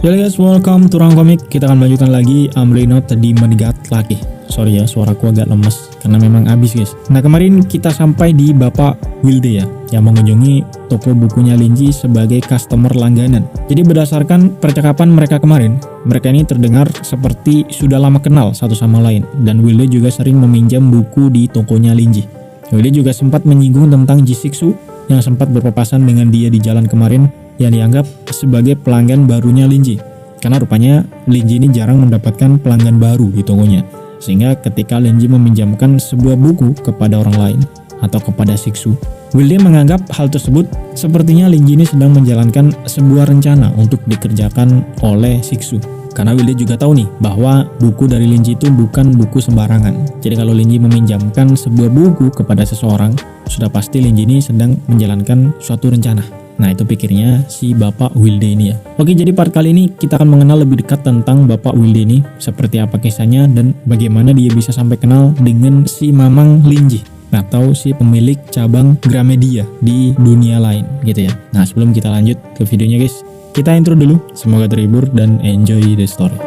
Halo guys, welcome to Ruang Komik. Kita akan melanjutkan lagi Amrino Tadi Mendigat Lagi. Sorry ya, suaraku agak lemes karena memang habis guys. Nah kemarin kita sampai di Bapak Wilde ya, yang mengunjungi toko bukunya Linji sebagai customer langganan. Jadi berdasarkan percakapan mereka kemarin, mereka ini terdengar seperti sudah lama kenal satu sama lain. Dan Wilde juga sering meminjam buku di tokonya Linji. Wilde juga sempat menyinggung tentang Jisixu yang sempat berpapasan dengan dia di jalan kemarin, yang dianggap sebagai pelanggan barunya Linji. Karena rupanya Linji ini jarang mendapatkan pelanggan baru di tokonya. Sehingga ketika Linji meminjamkan sebuah buku kepada orang lain atau kepada Sixu, Wilde menganggap hal tersebut sepertinya Linji ini sedang menjalankan sebuah rencana untuk dikerjakan oleh Sixu. Karena Wilde juga tahu nih bahwa buku dari Linji itu bukan buku sembarangan. Jadi kalau Linji meminjamkan sebuah buku kepada seseorang, sudah pasti Linji ini sedang menjalankan suatu rencana. Nah itu pikirnya si Bapak Wilde ini ya. Oke, jadi part kali ini kita akan mengenal lebih dekat tentang Bapak Wilde ini, seperti apa kisahnya dan bagaimana dia bisa sampai kenal dengan si Mamang Linji atau si pemilik cabang Gramedia di dunia lain gitu ya. Nah sebelum kita lanjut ke videonya guys, kita intro dulu. Semoga terhibur dan enjoy the story.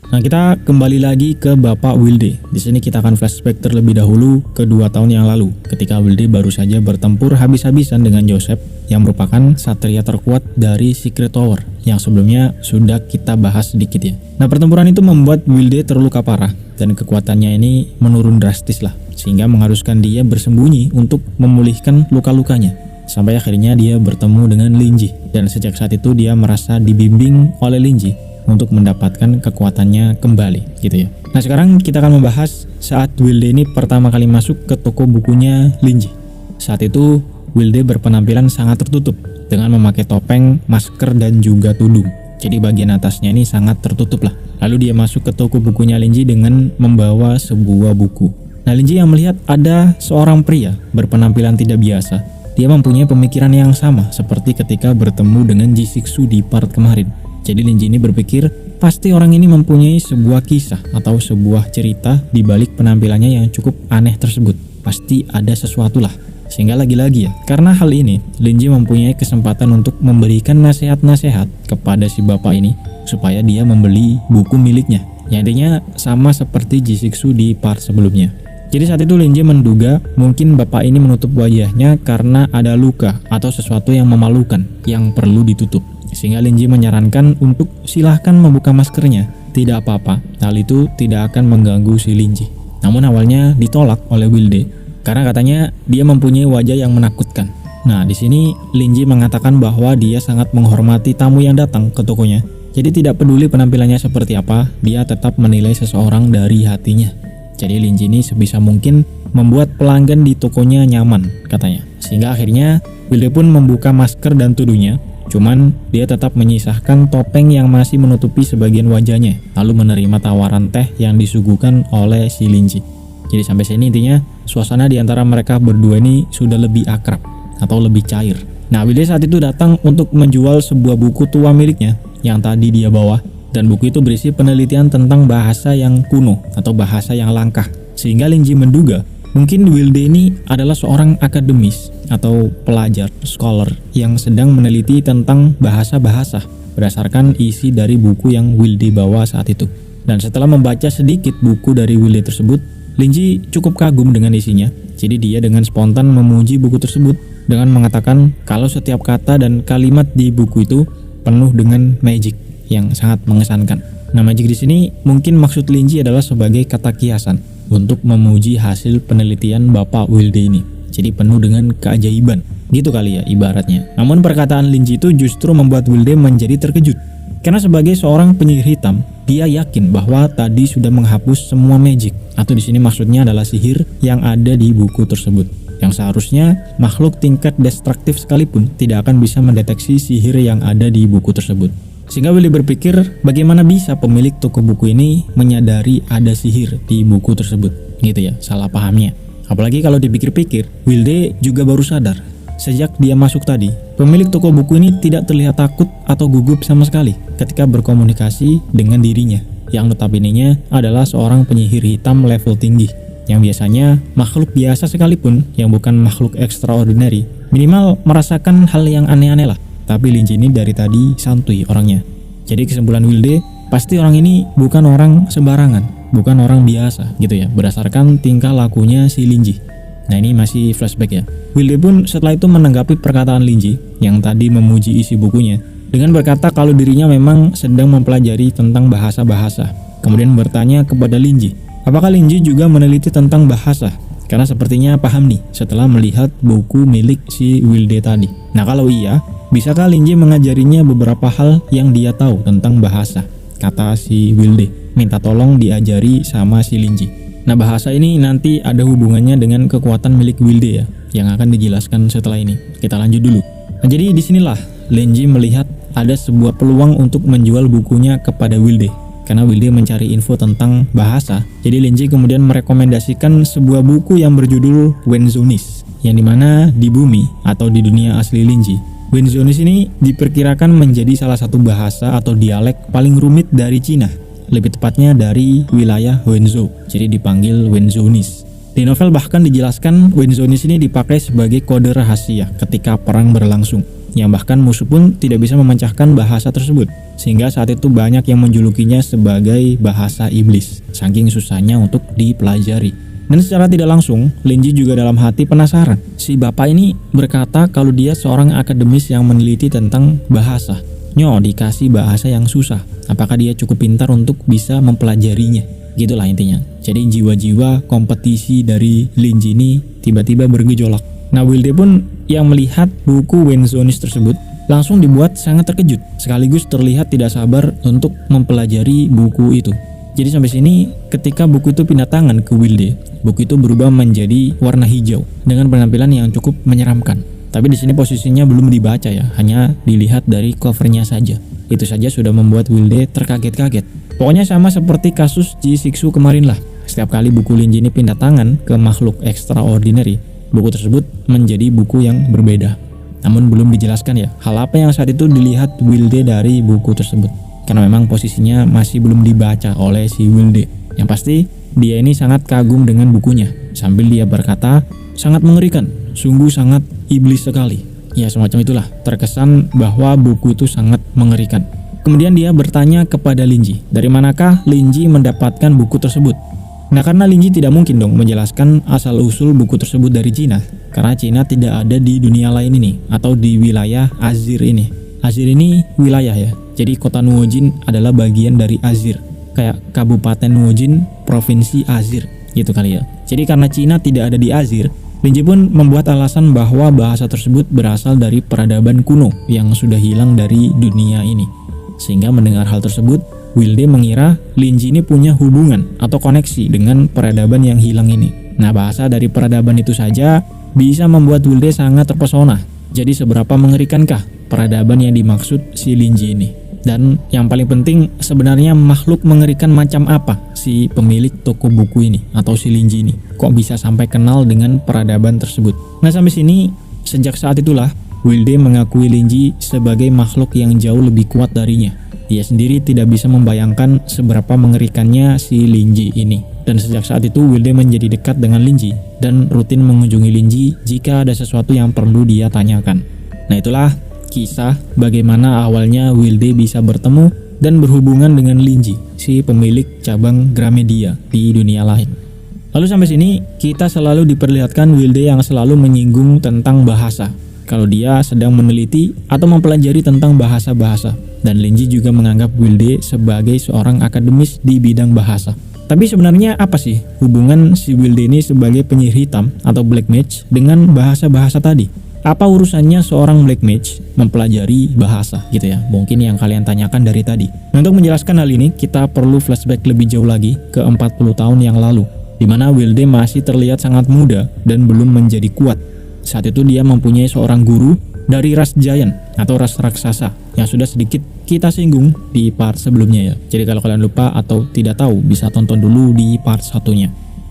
Nah kita kembali lagi ke Bapak Wilde. Di sini kita akan flashback terlebih dahulu ke 2 tahun yang lalu, ketika Wilde baru saja bertempur habis-habisan dengan Joseph yang merupakan satria terkuat dari Secret Tower yang sebelumnya sudah kita bahas sedikit ya. Nah pertempuran itu membuat Wilde terluka parah dan kekuatannya ini menurun drastis lah, sehingga mengharuskan dia bersembunyi untuk memulihkan luka-lukanya. Sampai akhirnya dia bertemu dengan Linji, dan sejak saat itu dia merasa dibimbing oleh Linji untuk mendapatkan kekuatannya kembali gitu ya. Nah sekarang kita akan membahas saat Wilde ini pertama kali masuk ke toko bukunya Linji. Saat itu Wilde berpenampilan sangat tertutup dengan memakai topeng, masker dan juga tudung. Jadi bagian atasnya ini sangat tertutup lah. Lalu dia masuk ke toko bukunya Linji dengan membawa sebuah buku. Nah Linji yang melihat ada seorang pria berpenampilan tidak biasa. Dia mempunyai pemikiran yang sama seperti ketika bertemu dengan Jisixu di part kemarin. Jadi Linji ini berpikir pasti orang ini mempunyai sebuah kisah atau sebuah cerita di balik penampilannya yang cukup aneh tersebut. Pasti ada sesuatu lah. Sehingga lagi-lagi ya, karena hal ini Linji mempunyai kesempatan untuk memberikan nasihat-nasihat kepada si bapak ini supaya dia membeli buku miliknya. Yang intinya sama seperti Jisixu di part sebelumnya. Jadi saat itu Linji menduga mungkin bapak ini menutup wajahnya karena ada luka atau sesuatu yang memalukan yang perlu ditutup. Sehingga Linji menyarankan untuk silahkan membuka maskernya, tidak apa-apa, hal itu tidak akan mengganggu si Linji. Namun awalnya ditolak oleh Wilde karena katanya dia mempunyai wajah yang menakutkan. Nah di sini Linji mengatakan bahwa dia sangat menghormati tamu yang datang ke tokonya. Jadi tidak peduli penampilannya seperti apa, dia tetap menilai seseorang dari hatinya. Jadi Linji ini sebisa mungkin membuat pelanggan di tokonya nyaman katanya. Sehingga akhirnya Wilde pun membuka masker dan tudungnya. Cuman dia tetap menyisahkan topeng yang masih menutupi sebagian wajahnya, lalu menerima tawaran teh yang disuguhkan oleh si Linji. Jadi sampai sini intinya suasana di antara mereka berdua ini sudah lebih akrab atau lebih cair. Nah Wilde saat itu datang untuk menjual sebuah buku tua miliknya yang tadi dia bawa, dan buku itu berisi penelitian tentang bahasa yang kuno atau bahasa yang langka. Sehingga Linji menduga mungkin Wilde ini adalah seorang akademis atau pelajar, scholar yang sedang meneliti tentang bahasa-bahasa berdasarkan isi dari buku yang Wilde bawa saat itu. Dan setelah membaca sedikit buku dari Wilde tersebut, Linji cukup kagum dengan isinya. Jadi dia dengan spontan memuji buku tersebut dengan mengatakan kalau setiap kata dan kalimat di buku itu penuh dengan magic yang sangat mengesankan. Nah magic di sini mungkin maksud Linji adalah sebagai kata kiasan untuk memuji hasil penelitian Bapak Wilde ini. Jadi penuh dengan keajaiban, gitu kali ya ibaratnya. Namun perkataan Linji itu justru membuat Wilde menjadi terkejut. Karena sebagai seorang penyihir hitam, dia yakin bahwa tadi sudah menghapus semua magic. Atau di sini maksudnya adalah sihir yang ada di buku tersebut. Yang seharusnya makhluk tingkat destruktif sekalipun tidak akan bisa mendeteksi sihir yang ada di buku tersebut. Sehingga Wilde berpikir bagaimana bisa pemilik toko buku ini menyadari ada sihir di buku tersebut. Gitu ya, salah pahamnya. Apalagi kalau dipikir-pikir, Wilde juga baru sadar sejak dia masuk tadi, pemilik toko buku ini tidak terlihat takut atau gugup sama sekali ketika berkomunikasi dengan dirinya, yang notabene-nya adalah seorang penyihir hitam level tinggi, yang biasanya makhluk biasa sekalipun yang bukan makhluk extraordinary Minimal merasakan hal yang aneh-aneh lah. Tapi Linji ini dari tadi santuy orangnya. Jadi kesimpulan Wilde, pasti orang ini bukan orang sembarangan, bukan orang biasa gitu ya, berdasarkan tingkah lakunya si Linji. Nah ini masih flashback ya. Wilde pun setelah itu menanggapi perkataan Linji yang tadi memuji isi bukunya dengan berkata kalau dirinya memang sedang mempelajari tentang bahasa-bahasa. Kemudian bertanya kepada Linji, apakah Linji juga meneliti tentang bahasa? Karena sepertinya paham nih setelah melihat buku milik si Wilde tadi. Nah kalau iya, bisakah Linji mengajarinya beberapa hal yang dia tahu tentang bahasa? Kata si Wilde, minta tolong diajari sama si Linji. Nah bahasa ini nanti ada hubungannya dengan kekuatan milik Wilde ya, yang akan dijelaskan setelah ini. Kita lanjut dulu. Nah jadi disinilah Linji melihat ada sebuah peluang untuk menjual bukunya kepada Wilde. Karena Wilde mencari info tentang bahasa, jadi Linji kemudian merekomendasikan sebuah buku yang berjudul Wenzonis, yang dimana di bumi atau di dunia asli Linji, Wenzonis ini diperkirakan menjadi salah satu bahasa atau dialek paling rumit dari Cina, lebih tepatnya dari wilayah Wenzhou, jadi dipanggil Wenzonis. Di novel bahkan dijelaskan Wenzonis ini dipakai sebagai kode rahasia ketika perang berlangsung, yang bahkan musuh pun tidak bisa memecahkan bahasa tersebut, sehingga saat itu banyak yang menjulukinya sebagai bahasa iblis, saking susahnya untuk dipelajari. Dan secara tidak langsung, Linji juga dalam hati penasaran. Si bapak ini berkata kalau dia seorang akademis yang meneliti tentang bahasa. Nyo, dikasih bahasa yang susah, apakah dia cukup pintar untuk bisa mempelajarinya? Gitulah intinya. Jadi jiwa-jiwa kompetisi dari Linji ini tiba-tiba bergejolak. Nah Wilde pun yang melihat buku Wenzonis tersebut langsung dibuat sangat terkejut, sekaligus terlihat tidak sabar untuk mempelajari buku itu. Jadi sampai sini ketika buku itu pindah tangan ke Wilde, buku itu berubah menjadi warna hijau dengan penampilan yang cukup menyeramkan. Tapi di sini posisinya belum dibaca ya, hanya dilihat dari covernya saja. Itu saja sudah membuat Wilde terkaget-kaget. Pokoknya sama seperti kasus Ji Siksu kemarin lah. Setiap kali buku Linji ini pindah tangan ke makhluk extraordinary, buku tersebut menjadi buku yang berbeda. Namun belum dijelaskan ya, hal apa yang saat itu dilihat Wilde dari buku tersebut. Karena memang posisinya masih belum dibaca oleh si Wilde. Yang pasti, dia ini sangat kagum dengan bukunya. Sambil dia berkata, sangat mengerikan, sungguh sangat iblis sekali. Ya semacam itulah, terkesan bahwa buku itu sangat mengerikan. Kemudian dia bertanya kepada Linji, dari manakah Linji mendapatkan buku tersebut? Nah karena Linji tidak mungkin dong menjelaskan asal-usul buku tersebut dari Cina, karena Cina tidak ada di dunia lain ini, atau di wilayah Azir ini. Azir ini wilayah ya, jadi kota Nuojin adalah bagian dari Azir, kayak Kabupaten Nuojin, Provinsi Azir, gitu kali ya. Jadi karena Cina tidak ada di Azir, Linji pun membuat alasan bahwa bahasa tersebut berasal dari peradaban kuno yang sudah hilang dari dunia ini. Sehingga mendengar hal tersebut, Wilde mengira Linji ini punya hubungan atau koneksi dengan peradaban yang hilang ini. Nah bahasa dari peradaban itu saja bisa membuat Wilde sangat terpesona. Jadi seberapa mengerikankah peradaban yang dimaksud si Linji ini? Dan yang paling penting sebenarnya makhluk mengerikan macam apa si pemilik toko buku ini atau si Linji ini? Kok bisa sampai kenal dengan peradaban tersebut? Nah sampai sini sejak saat itulah Wilde mengakui Linji sebagai makhluk yang jauh lebih kuat darinya. Dia sendiri tidak bisa membayangkan seberapa mengerikannya si Linji ini. Dan sejak saat itu Wilde menjadi dekat dengan Linji dan rutin mengunjungi Linji jika ada sesuatu yang perlu dia tanyakan. Nah itulah kisah bagaimana awalnya Wilde bisa bertemu dan berhubungan dengan Linji, si pemilik cabang Gramedia di dunia lain. Lalu sampai sini kita selalu diperlihatkan Wilde yang selalu menyinggung tentang bahasa. Kalau dia sedang meneliti atau mempelajari tentang bahasa-bahasa. Dan Linji juga menganggap Wilde sebagai seorang akademis di bidang bahasa. Tapi sebenarnya apa sih hubungan si Wilde ini sebagai penyihir hitam atau black mage dengan bahasa-bahasa tadi? Apa urusannya seorang black mage mempelajari bahasa gitu ya? Mungkin yang kalian tanyakan dari tadi. Nah, untuk menjelaskan hal ini, kita perlu flashback lebih jauh lagi ke 40 tahun yang lalu, di mana Wilde masih terlihat sangat muda dan belum menjadi kuat. Saat itu dia mempunyai seorang guru dari ras giant atau ras raksasa yang sudah sedikit kita singgung di part sebelumnya ya. Jadi kalau kalian lupa atau tidak tahu bisa tonton dulu di part satunya.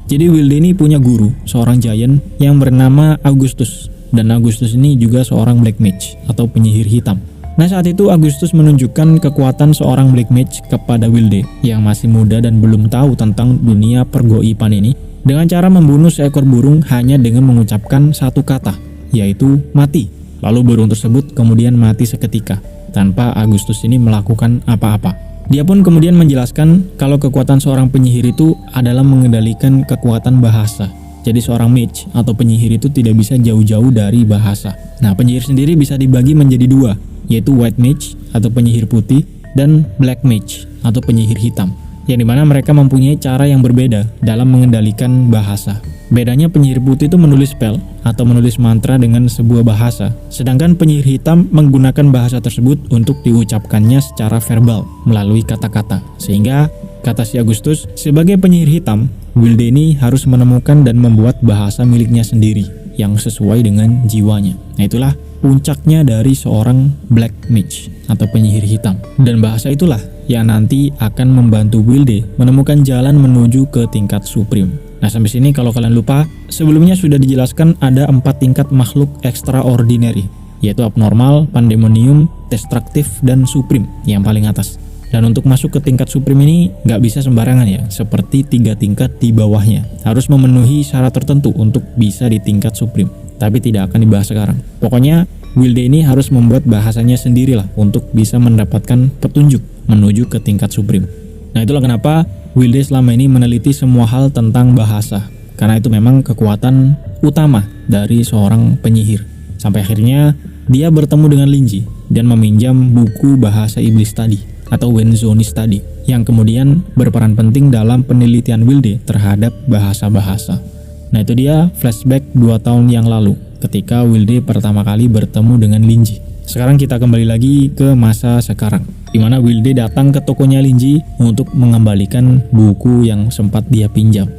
Jadi Wilde ini punya guru, seorang giant yang bernama Augustus. Dan Augustus ini juga seorang black mage atau penyihir hitam. Nah saat itu Augustus menunjukkan kekuatan seorang black mage kepada Wilde yang masih muda dan belum tahu tentang dunia pergoipan ini dengan cara membunuh seekor burung hanya dengan mengucapkan satu kata. yaitu mati. Lalu burung tersebut kemudian mati seketika, tanpa Agustus ini melakukan apa-apa. Dia pun kemudian menjelaskan kalau kekuatan seorang penyihir itu adalah mengendalikan kekuatan bahasa. Jadi seorang mage atau penyihir itu tidak bisa jauh-jauh dari bahasa. Nah, penyihir sendiri bisa dibagi menjadi dua, yaitu white mage atau penyihir putih dan black mage atau penyihir hitam, yang dimana mereka mempunyai cara yang berbeda dalam mengendalikan bahasa. Bedanya penyihir putih itu menulis spell atau menulis mantra dengan sebuah bahasa, sedangkan penyihir hitam menggunakan bahasa tersebut untuk diucapkannya secara verbal melalui kata-kata. Sehingga kata si Agustus, sebagai penyihir hitam, Wilde ini harus menemukan dan membuat bahasa miliknya sendiri yang sesuai dengan jiwanya. Nah, itulah puncaknya dari seorang black mage atau penyihir hitam. Dan bahasa itulah yang nanti akan membantu Wilde menemukan jalan menuju ke tingkat supreme. Nah, sampai sini kalau kalian lupa, sebelumnya sudah dijelaskan ada 4 tingkat makhluk extraordinary, yaitu abnormal, pandemonium, destruktif, dan supreme yang paling atas. Dan untuk masuk ke tingkat supreme ini nggak bisa sembarangan ya, seperti 3 tingkat di bawahnya. Harus memenuhi syarat tertentu untuk bisa di tingkat supreme, tapi tidak akan dibahas sekarang. Pokoknya Wilde ini harus membuat bahasanya sendirilah untuk bisa mendapatkan petunjuk menuju ke tingkat supreme. Nah, itulah kenapa Wilde selama ini meneliti semua hal tentang bahasa, karena itu memang kekuatan utama dari seorang penyihir. Sampai akhirnya dia bertemu dengan Linji dan meminjam buku bahasa iblis tadi atau Wenzonis tadi, yang kemudian berperan penting dalam penelitian Wilde terhadap bahasa-bahasa. Nah, itu dia flashback 2 tahun yang lalu ketika Wilde pertama kali bertemu dengan Linji. Sekarang kita kembali lagi ke masa sekarang, di mana Wilde datang ke tokonya Linji untuk mengembalikan buku yang sempat dia pinjam.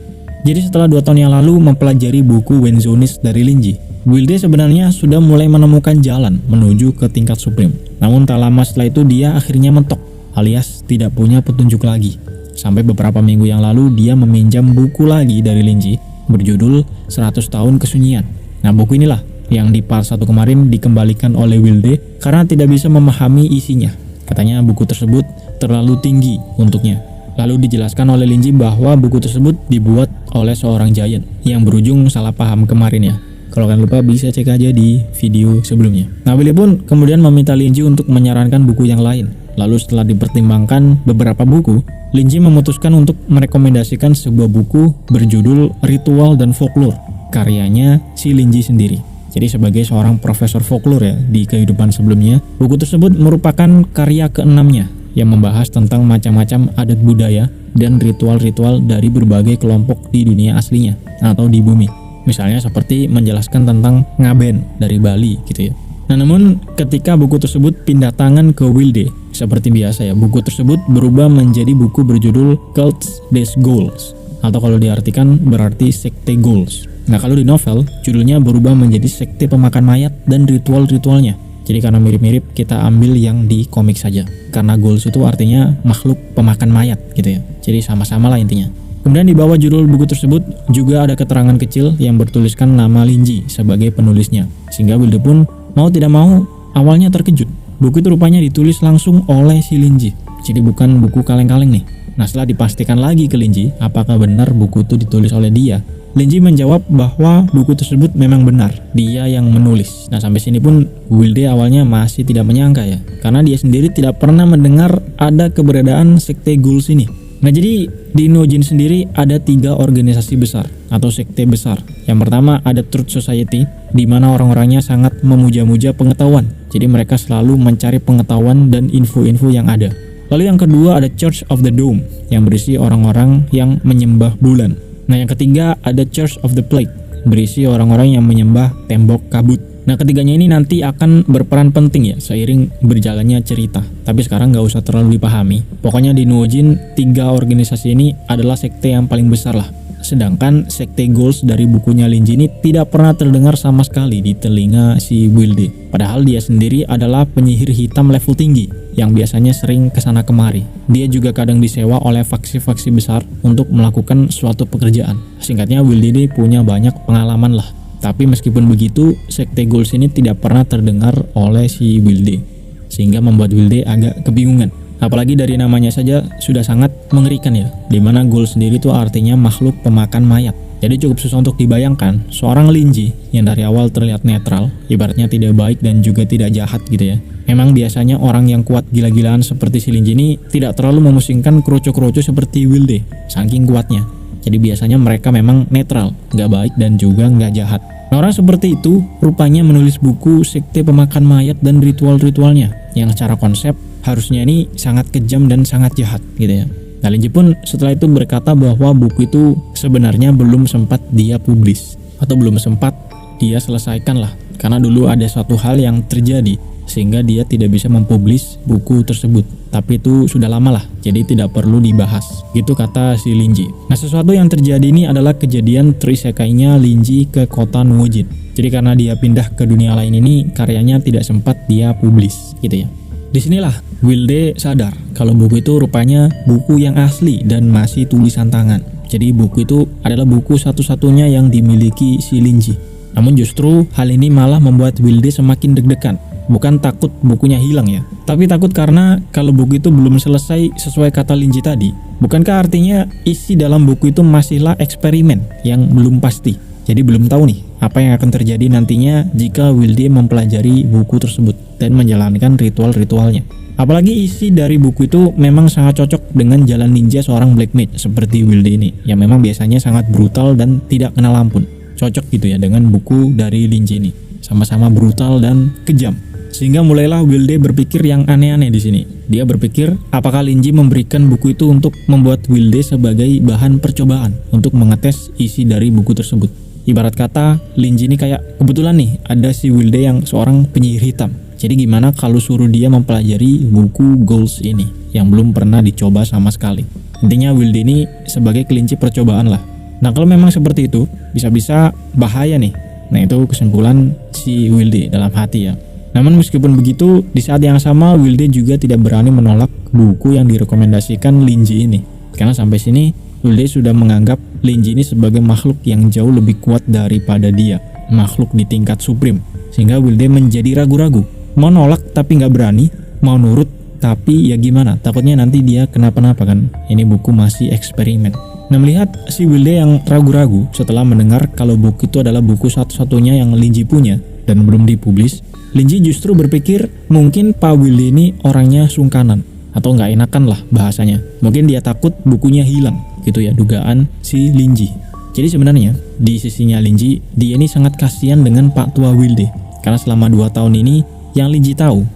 Jadi setelah 2 tahun yang lalu mempelajari buku Wenzonis dari Linji, Wilde sebenarnya sudah mulai menemukan jalan menuju ke tingkat supreme. Namun tak lama setelah itu dia akhirnya mentok, alias tidak punya petunjuk lagi. Sampai beberapa minggu yang lalu dia meminjam buku lagi dari Linji berjudul 100 tahun kesunyian. Nah, buku inilah yang di part 1 kemarin dikembalikan oleh Wilde karena tidak bisa memahami isinya. Katanya buku tersebut terlalu tinggi untuknya. Lalu dijelaskan oleh Linji bahwa buku tersebut dibuat oleh seorang giant yang berujung salah paham kemarin ya. Kalau kalian lupa bisa cek aja di video sebelumnya. Nah, Wilde pun kemudian meminta Linji untuk menyarankan buku yang lain. Lalu setelah dipertimbangkan beberapa buku, Linji memutuskan untuk merekomendasikan sebuah buku berjudul Ritual dan Folklore, karyanya si Linji sendiri. Jadi sebagai seorang profesor folklore ya di kehidupan sebelumnya, buku tersebut merupakan karya ke-6-nya yang membahas tentang macam-macam adat budaya dan ritual-ritual dari berbagai kelompok di dunia aslinya atau di bumi. Misalnya seperti menjelaskan tentang ngaben dari Bali gitu ya. Nah, namun ketika buku tersebut pindah tangan ke Wilde, seperti biasa ya, buku tersebut berubah menjadi buku berjudul Cults des Ghouls, atau kalau diartikan berarti sekte ghouls. Nah, kalau di novel, judulnya berubah menjadi sekte pemakan mayat dan ritual-ritualnya. Jadi karena mirip-mirip, kita ambil yang di komik saja. Karena ghouls itu artinya makhluk pemakan mayat gitu ya. Jadi sama-sama lah intinya. Kemudian di bawah judul buku tersebut juga ada keterangan kecil yang bertuliskan nama Linji sebagai penulisnya. Sehingga Wilde pun mau tidak mau awalnya terkejut. Buku itu rupanya ditulis langsung oleh si Linji. Jadi bukan buku kaleng-kaleng nih. Nah, setelah dipastikan lagi ke Linji apakah benar buku itu ditulis oleh dia, Linji menjawab bahwa buku tersebut memang benar, dia yang menulis. Nah, sampai sini pun Wilde awalnya masih tidak menyangka ya, karena dia sendiri tidak pernah mendengar ada keberadaan sekte ghouls ini. Nah, jadi di Nojin sendiri ada 3 organisasi besar atau sekte besar. Yang pertama ada Truth Society, di mana orang-orangnya sangat memuja-muja pengetahuan. Jadi mereka selalu mencari pengetahuan dan info-info yang ada. Lalu yang kedua ada Church of the Dome, yang berisi orang-orang yang menyembah bulan. Nah, yang ketiga ada Church of the Plate, berisi orang-orang yang menyembah tembok kabut. Nah, ketiganya ini nanti akan berperan penting ya seiring berjalannya cerita. Tapi sekarang nggak usah terlalu dipahami. Pokoknya di Nojin 3 organisasi ini adalah sekte yang paling besar lah. Sedangkan sekte Ghouls dari bukunya Linji ini tidak pernah terdengar sama sekali di telinga si Wilde. Padahal dia sendiri adalah penyihir hitam level tinggi yang biasanya sering kesana kemari. Dia juga kadang disewa oleh faksi-faksi besar untuk melakukan suatu pekerjaan. Singkatnya Wilde ini punya banyak pengalaman lah. Tapi meskipun begitu, sekte Ghouls ini tidak pernah terdengar oleh si Wilde, sehingga membuat Wilde agak kebingungan. Apalagi dari namanya saja sudah sangat mengerikan ya, dimana Ghouls sendiri itu artinya makhluk pemakan mayat. Jadi cukup susah untuk dibayangkan seorang Linji yang dari awal terlihat netral, ibaratnya tidak baik dan juga tidak jahat gitu ya. Memang biasanya orang yang kuat gila-gilaan seperti si Linji ini tidak terlalu memusingkan kroco-kroco seperti Wilde, saking kuatnya. Jadi biasanya mereka memang netral, nggak baik dan juga nggak jahat. Nah, orang seperti itu rupanya menulis buku sekte pemakan mayat dan ritual-ritualnya yang secara konsep harusnya ini sangat kejam dan sangat jahat gitu ya. Nah, Linji pun setelah itu berkata bahwa buku itu sebenarnya belum sempat dia publis atau belum sempat dia selesaikan lah, karena dulu ada suatu hal yang terjadi sehingga dia tidak bisa mempublis buku tersebut. Tapi itu sudah lama lah, jadi tidak perlu dibahas. Gitu kata si Linji. Nah, sesuatu yang terjadi ini adalah kejadian terisekainya Linji ke kota Nuojin. Jadi karena dia pindah ke dunia lain ini, karyanya tidak sempat dia publis gitu ya. Disinilah Wilde sadar kalau buku itu rupanya buku yang asli dan masih tulisan tangan. Jadi buku itu adalah buku satu-satunya yang dimiliki si Linji. Namun justru hal ini malah membuat Wilde semakin deg-degan. Bukan takut bukunya hilang ya, tapi takut karena kalau buku itu belum selesai sesuai kata Linji tadi, bukankah artinya isi dalam buku itu masihlah eksperimen yang belum pasti. Jadi belum tahu nih apa yang akan terjadi nantinya jika Wilde mempelajari buku tersebut dan menjalankan ritual-ritualnya. Apalagi isi dari buku itu memang sangat cocok dengan jalan ninja seorang black mage seperti Wilde ini, yang memang biasanya sangat brutal dan tidak kenal ampun. Cocok gitu ya dengan buku dari Linji ini, sama-sama brutal dan kejam. Sehingga mulailah Wilde berpikir yang aneh-aneh di sini. Dia berpikir apakah Linji memberikan buku itu untuk membuat Wilde sebagai bahan percobaan untuk mengetes isi dari buku tersebut. Ibarat kata, Linji ini kayak kebetulan nih ada si Wilde yang seorang penyihir hitam. Jadi gimana kalau suruh dia mempelajari buku Goals ini yang belum pernah dicoba sama sekali. Intinya Wilde ini sebagai kelinci percobaan lah. Nah, kalau memang seperti itu, bisa-bisa bahaya nih. Nah, itu kesimpulan si Wilde dalam hati ya. Namun meskipun begitu, di saat yang sama Wilde juga tidak berani menolak buku yang direkomendasikan Linji ini. Karena sampai sini Wilde sudah menganggap Linji ini sebagai makhluk yang jauh lebih kuat daripada dia, makhluk di tingkat supreme. Sehingga Wilde menjadi ragu-ragu, mau nolak tapi nggak berani, mau nurut tapi ya gimana, takutnya nanti dia kenapa-napa kan, ini buku masih eksperimen. Nah, melihat si Wilde yang ragu-ragu setelah mendengar kalau buku itu adalah buku satu-satunya yang Linji punya dan belum dipublis, Linji justru berpikir mungkin Pak Wilde ini orangnya sungkanan atau nggak enakan lah bahasanya. Mungkin dia takut bukunya hilang gitu ya, dugaan si Linji. Jadi sebenarnya di sisinya Linji, dia ini sangat kasihan dengan Pak Tua Wilde. Karena selama 2 tahun ini yang Linji tahu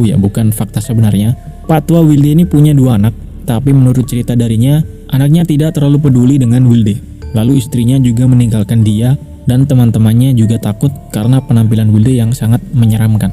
ya, bukan fakta sebenarnya, Pak Tua Wilde ini punya 2 anak, tapi menurut cerita darinya, anaknya tidak terlalu peduli dengan Wilde. Lalu istrinya juga meninggalkan dia dan teman-temannya juga takut karena penampilan Wilde yang sangat menyeramkan.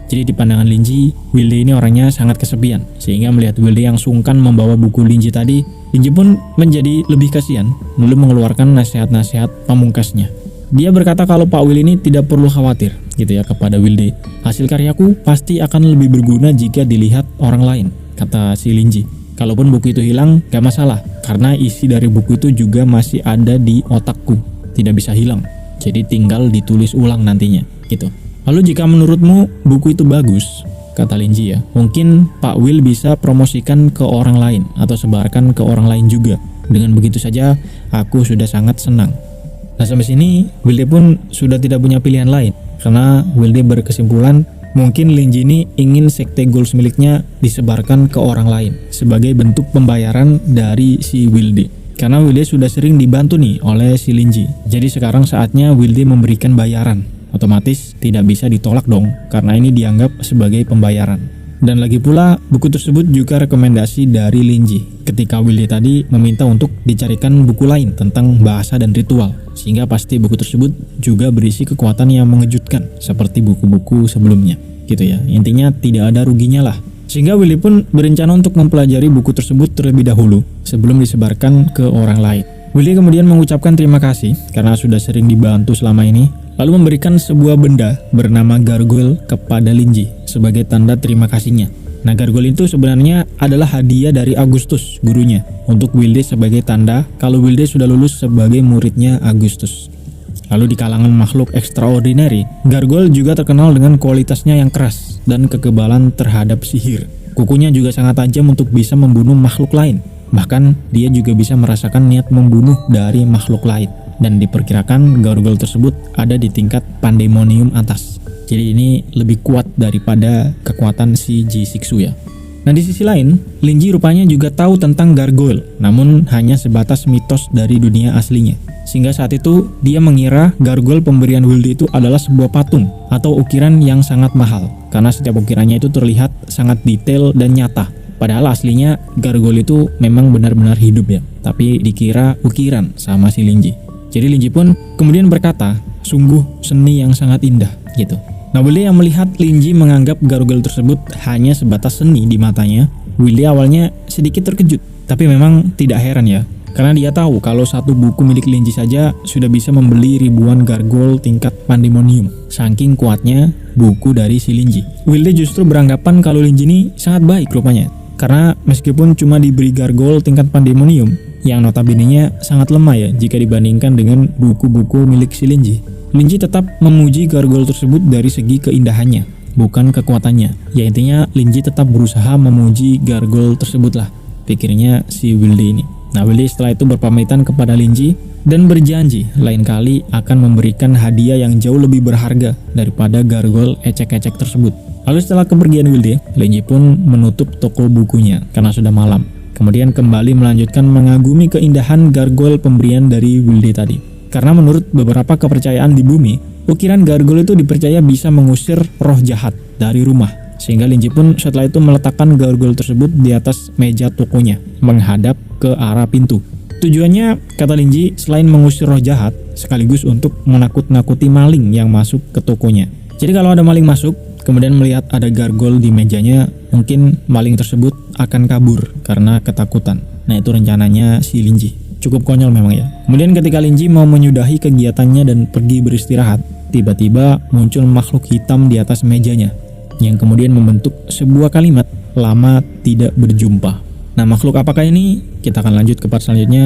Jadi di pandangan Linji, Wilde ini orangnya sangat kesepian. Sehingga melihat Wilde yang sungkan membawa buku Linji tadi, Linji pun menjadi lebih kasihan, lalu mengeluarkan nasihat-nasihat pamungkasnya. Dia berkata kalau Pak Wilde ini tidak perlu khawatir gitu ya kepada Wilde. Hasil karyaku pasti akan lebih berguna jika dilihat orang lain, kata si Linji. Kalaupun buku itu hilang, gak masalah, karena isi dari buku itu juga masih ada di otakku, tidak bisa hilang. Jadi tinggal ditulis ulang nantinya gitu. Lalu jika menurutmu buku itu bagus, kata Linji ya, mungkin Pak Will bisa promosikan ke orang lain atau sebarkan ke orang lain juga. Dengan begitu saja aku sudah sangat senang. Nah, sampai sini Wilde pun sudah tidak punya pilihan lain, karena Wilde berkesimpulan mungkin Linji ini ingin sekte goals miliknya disebarkan ke orang lain sebagai bentuk pembayaran dari si Wilde. Karena Wilde sudah sering dibantu nih oleh si Linji. Jadi sekarang saatnya Wilde memberikan bayaran. Otomatis tidak bisa ditolak dong, karena ini dianggap sebagai pembayaran. Dan lagi pula, buku tersebut juga rekomendasi dari Linji. Ketika Wilde tadi meminta untuk dicarikan buku lain tentang bahasa dan ritual, sehingga pasti buku tersebut juga berisi kekuatan yang mengejutkan, seperti buku-buku sebelumnya. Gitu ya, intinya tidak ada ruginya lah. Sehingga Wilde pun berencana untuk mempelajari buku tersebut terlebih dahulu, sebelum disebarkan ke orang lain. Wilde kemudian mengucapkan terima kasih karena sudah sering dibantu selama ini, lalu memberikan sebuah benda bernama gargoyle kepada Linji sebagai tanda terima kasihnya. Nah, gargoyle itu sebenarnya adalah hadiah dari Agustus, gurunya, untuk Wilde sebagai tanda kalau Wilde sudah lulus sebagai muridnya Agustus. Lalu di kalangan makhluk extraordinary, gargoyle juga terkenal dengan kualitasnya yang keras dan kekebalan terhadap sihir. Kukunya juga sangat tajam untuk bisa membunuh makhluk lain. Bahkan dia juga bisa merasakan niat membunuh dari makhluk lain. Dan diperkirakan gargoyle tersebut ada di tingkat pandemonium atas. Jadi ini lebih kuat daripada kekuatan si Jisixu ya. Nah di sisi lain, Linji rupanya juga tahu tentang gargoyle, namun hanya sebatas mitos dari dunia aslinya. Sehingga saat itu dia mengira gargoyle pemberian Wilde itu adalah sebuah patung atau ukiran yang sangat mahal, karena setiap ukirannya itu terlihat sangat detail dan nyata. Padahal aslinya gargoyle itu memang benar-benar hidup ya, tapi dikira ukiran sama si Linji. Jadi Linji pun kemudian berkata, sungguh seni yang sangat indah gitu. Nah, Wilde yang melihat Linji menganggap gargoyle tersebut hanya sebatas seni di matanya, Wilde awalnya sedikit terkejut. Tapi memang tidak heran ya, karena dia tahu kalau satu buku milik Linji saja sudah bisa membeli ribuan gargoyle tingkat pandemonium. Saking kuatnya buku dari si Linji. Wilde justru beranggapan kalau Linji ini sangat baik rupanya. Karena meskipun cuma diberi gargoyle tingkat pandemonium, yang notabene-nya sangat lemah ya jika dibandingkan dengan buku-buku milik si Linji. Linji tetap memuji gargoyle tersebut dari segi keindahannya, bukan kekuatannya. Ya intinya Linji tetap berusaha memuji gargoyle tersebut lah, pikirnya si Wilde ini. Nah Wilde setelah itu berpamitan kepada Linji dan berjanji lain kali akan memberikan hadiah yang jauh lebih berharga daripada gargoyle ecek-ecek tersebut. Lalu setelah kepergian Wilde, Linji pun menutup toko bukunya karena sudah malam. Kemudian kembali melanjutkan mengagumi keindahan gargoyle pemberian dari Wilde tadi. Karena menurut beberapa kepercayaan di bumi, ukiran gargoyle itu dipercaya bisa mengusir roh jahat dari rumah. Sehingga Linji pun setelah itu meletakkan gargoyle tersebut di atas meja tokonya, menghadap ke arah pintu. Tujuannya, kata Linji, selain mengusir roh jahat, sekaligus untuk menakut-nakuti maling yang masuk ke tokonya. Jadi kalau ada maling masuk, kemudian melihat ada gargoyle di mejanya, mungkin maling tersebut akan kabur karena ketakutan. Nah itu rencananya si Linji. Cukup konyol memang ya. Kemudian ketika Linji mau menyudahi kegiatannya dan pergi beristirahat, tiba-tiba muncul makhluk hitam di atas mejanya yang kemudian membentuk sebuah kalimat, lama tidak berjumpa. Nah makhluk apakah ini? Kita akan lanjut ke part selanjutnya.